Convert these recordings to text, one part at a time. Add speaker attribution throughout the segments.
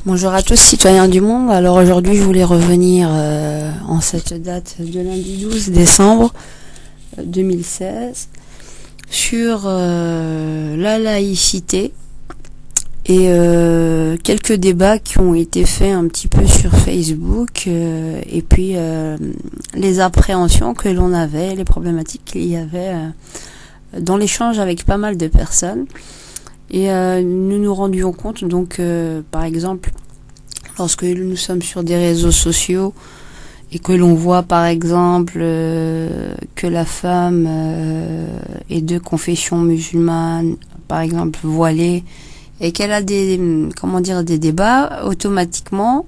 Speaker 1: Bonjour à tous citoyens du monde. Alors aujourd'hui je voulais revenir en cette date de lundi 12 décembre 2016 sur la laïcité et quelques débats qui ont été faits un petit peu sur Facebook et puis les appréhensions que l'on avait, les problématiques qu'il y avait dans l'échange avec pas mal de personnes. Et nous nous rendions compte donc par exemple lorsque nous sommes sur des réseaux sociaux et que l'on voit par exemple que la femme est de confession musulmane, par exemple voilée, et qu'elle a des débats, automatiquement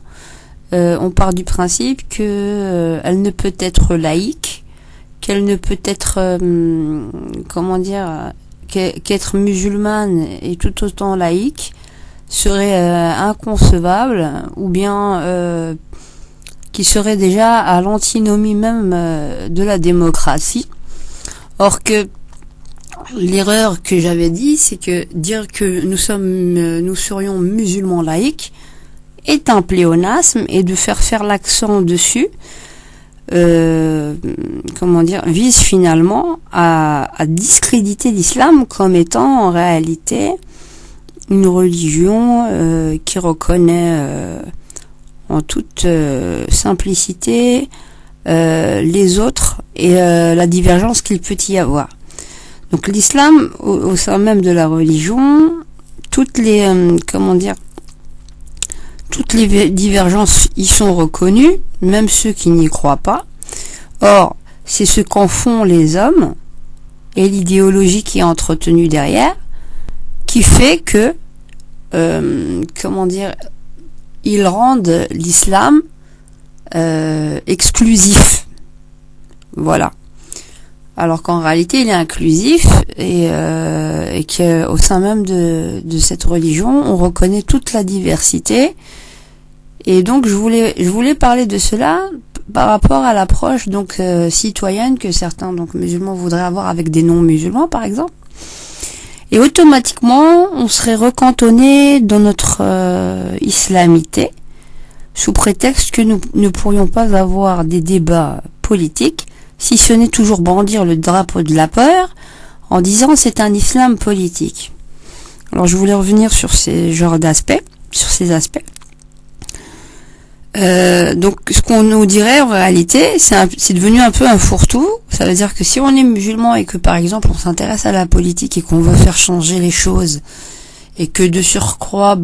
Speaker 1: on part du principe que elle ne peut être laïque, qu'elle ne peut être qu'être musulmane et tout autant laïque serait inconcevable, ou bien qui serait déjà à l'antinomie même de la démocratie. Or que l'erreur que j'avais dit, c'est que dire que nous serions musulmans laïcs est un pléonasme, et de faire l'accent dessus vise finalement à discréditer l'islam comme étant en réalité une religion qui reconnaît en toute simplicité les autres et la divergence qu'il peut y avoir. Donc l'islam, au sein même de la religion, toutes les divergences y sont reconnues, même ceux qui n'y croient pas. Or, c'est ce qu'en font les hommes et l'idéologie qui est entretenue derrière qui fait que ils rendent l'islam exclusif. Voilà. Alors qu'en réalité il est inclusif, et qu'au sein même de cette religion on reconnaît toute la diversité. Et donc je voulais parler de cela par rapport à l'approche donc citoyenne que certains donc musulmans voudraient avoir avec des non-musulmans par exemple. Et automatiquement on serait recantonné dans notre islamité sous prétexte que nous ne pourrions pas avoir des débats politiques, si ce n'est toujours brandir le drapeau de la peur en disant c'est un islam politique. Alors je voulais revenir sur ces aspects. Donc ce qu'on nous dirait en réalité, c'est devenu un peu un fourre-tout. Ça veut dire que si on est musulman et que par exemple on s'intéresse à la politique et qu'on veut faire changer les choses, et que de surcroît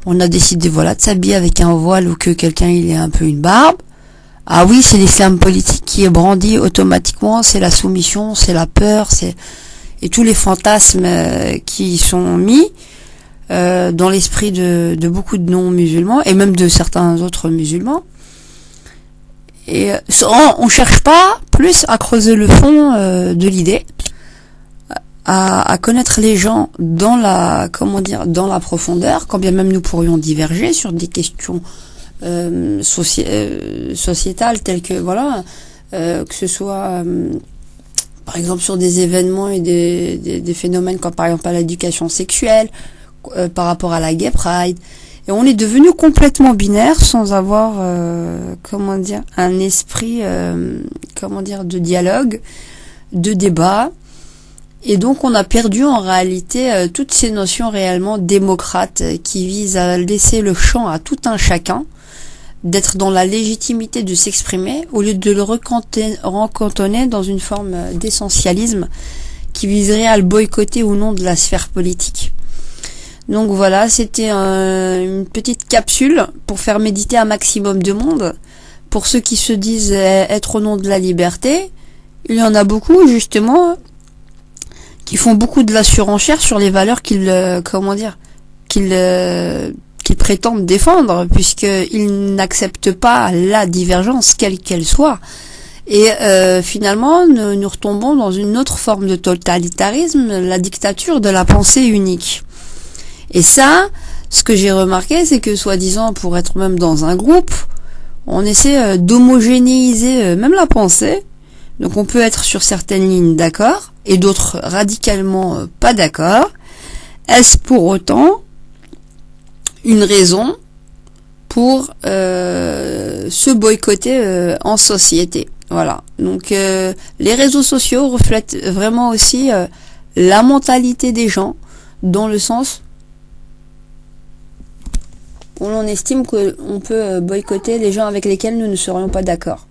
Speaker 1: on a décidé de s'habiller avec un voile, ou que quelqu'un il ait un peu une barbe, ah oui, c'est l'islam politique qui est brandi automatiquement, c'est la soumission, c'est la peur, et tous les fantasmes qui sont mis dans l'esprit de beaucoup de non-musulmans, et même de certains autres musulmans. Et on cherche pas plus à creuser le fond de l'idée, à connaître les gens dans la profondeur, quand bien même nous pourrions diverger sur des questions sociétales telles que que ce soit par exemple sur des événements et des phénomènes comme par exemple à l'éducation sexuelle, par rapport à la Gay Pride. Et on est devenu complètement binaire sans avoir un esprit de dialogue, de débat. Et donc on a perdu en réalité toutes ces notions réellement démocrates qui visent à laisser le champ à tout un chacun d'être dans la légitimité de s'exprimer, au lieu de le recantonner dans une forme d'essentialisme qui viserait à le boycotter ou non de la sphère politique. Donc voilà, c'était une petite capsule pour faire méditer un maximum de monde. Pour ceux qui se disent être au nom de la liberté, il y en a beaucoup justement qui font beaucoup de la surenchère sur les valeurs qu'ils prétendent défendre, puisqu'ils n'acceptent pas la divergence quelle qu'elle soit. Et finalement nous retombons dans une autre forme de totalitarisme, la dictature de la pensée unique. Et ça, ce que j'ai remarqué, c'est que soi-disant pour être même dans un groupe, on essaie d'homogénéiser même la pensée. Donc on peut être sur certaines lignes d'accord et d'autres radicalement pas d'accord. Est-ce pour autant une raison pour se boycotter en société. Voilà. Donc les réseaux sociaux reflètent vraiment aussi la mentalité des gens, dans le sens où l'on estime qu'on peut boycotter les gens avec lesquels nous ne serions pas d'accord.